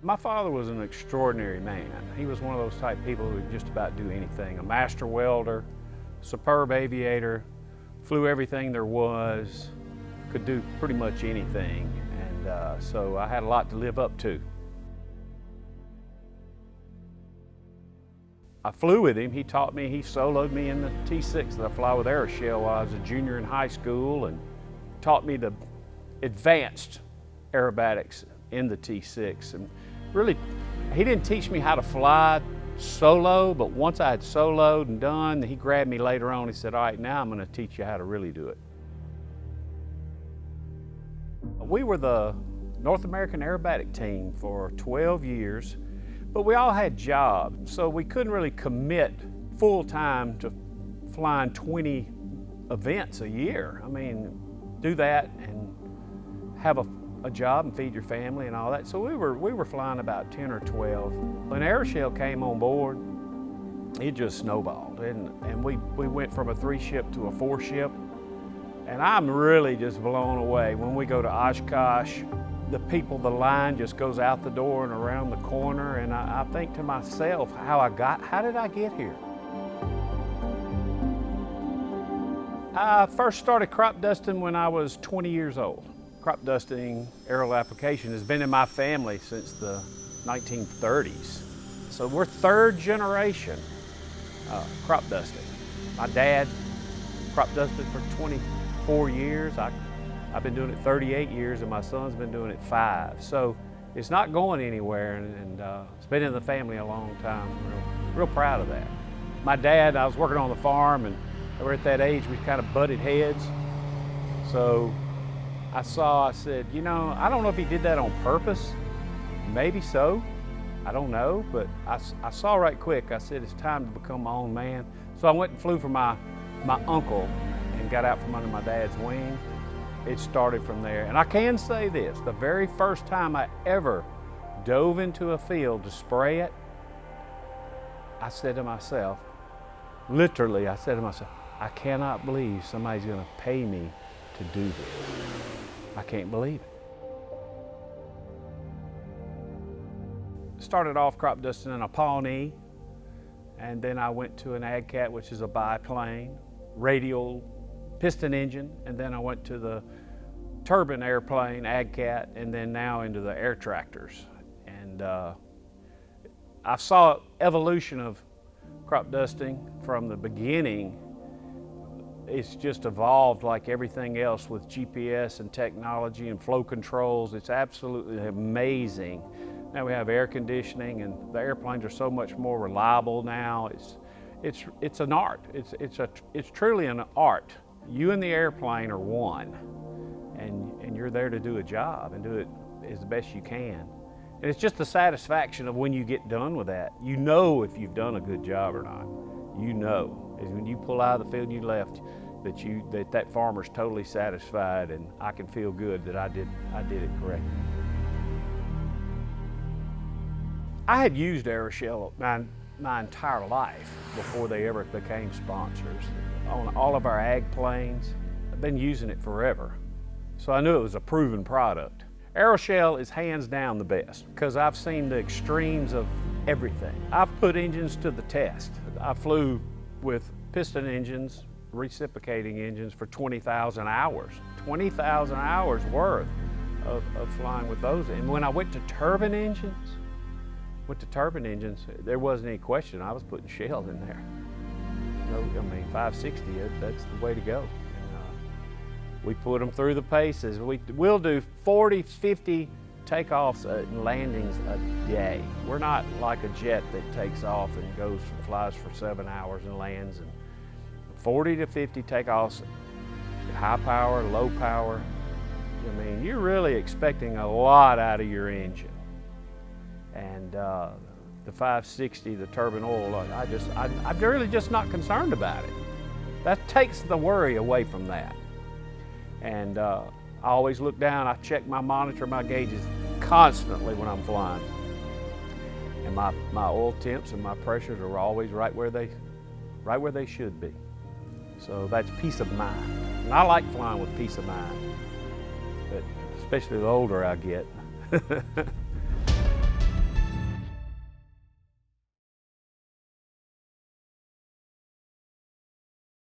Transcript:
My father was an extraordinary man. He was one of those type of people who could just about do anything. A master welder, superb aviator, flew everything there was, could do pretty much anything. And so I had a lot to live up to. I flew with him. He taught me, he soloed me in the T6 that I fly with AeroShell while I was a junior in high school, and taught me the advanced aerobatics in the T6. And really, he didn't teach me how to fly solo, but once I had soloed and done, he grabbed me later on. He said, all right, now I'm going to teach you how to really do it. We were the North American Aerobatic team for 12 years, but we all had jobs, so we couldn't really commit full time to flying 20 events a year. I mean, do that and have a job and feed your family and all that. So we were flying about 10 or 12. When AeroShell came on board, it just snowballed. And we went from a 3-ship to a 4-ship. And I'm really just blown away. When we go to Oshkosh, the line just goes out the door and around the corner. And I think to myself, how did I get here? I first started crop dusting when I was 20 years old. Crop dusting aerial application has been in my family since the 1930s. So we're third generation crop dusting. My dad crop dusted for 24 years. I've been doing it 38 years, and my son's been doing it 5. So it's not going anywhere, and it's been in the family a long time. Real proud of that. My dad, I was working on the farm, and we're at that age we kind of butted heads. So I said, you know, I don't know if he did that on purpose. Maybe so. I don't know, but I saw right quick. I said, it's time to become my own man. So I went and flew for my uncle and got out from under my dad's wing. It started from there. And I can say this, the very first time I ever dove into a field to spray it, I said to myself, literally, I said to myself, I cannot believe somebody's going to pay me to do this. I can't believe it. Started off crop dusting in a Pawnee, and then I went to an AgCat, which is a biplane, radial piston engine, and then I went to the turbine airplane, AgCat, and then now into the air tractors. And I saw evolution of crop dusting from the beginning. It's just evolved like everything else with GPS and technology and flow controls. It's absolutely amazing. Now we have air conditioning, and the airplanes are so much more reliable now. It's an art. It's truly an art. You and the airplane are one, and you're there to do a job and do it as the best you can. And it's just the satisfaction of when you get done with that. You know if you've done a good job or not. You know, is when you pull out of the field you left, that farmer's totally satisfied, and I can feel good that I did it correctly. I had used AeroShell my entire life before they ever became sponsors. On all of our ag planes, I've been using it forever. So I knew it was a proven product. AeroShell is hands down the best because I've seen the extremes of everything. I've put engines to the test. I flew with piston engines, reciprocating engines for 20,000 hours. 20,000 hours worth of flying with those. And when I went to turbine engines, there wasn't any question. I was putting shells in there. No, I mean, 560, that's the way to go. And, we put them through the paces. We'll do 40, 50 takeoffs and landings a day. We're not like a jet that takes off and flies for 7 hours and lands. And 40 to 50 takeoffs, high power, low power. I mean, you're really expecting a lot out of your engine. And the 560, the turbine oil, I'm really just not concerned about it. That takes the worry away from that. And I always look down, I check my monitor, my gauges constantly when I'm flying. And my oil temps and my pressures are always right where they should be. So that's peace of mind. And I like flying with peace of mind, but especially the older I get.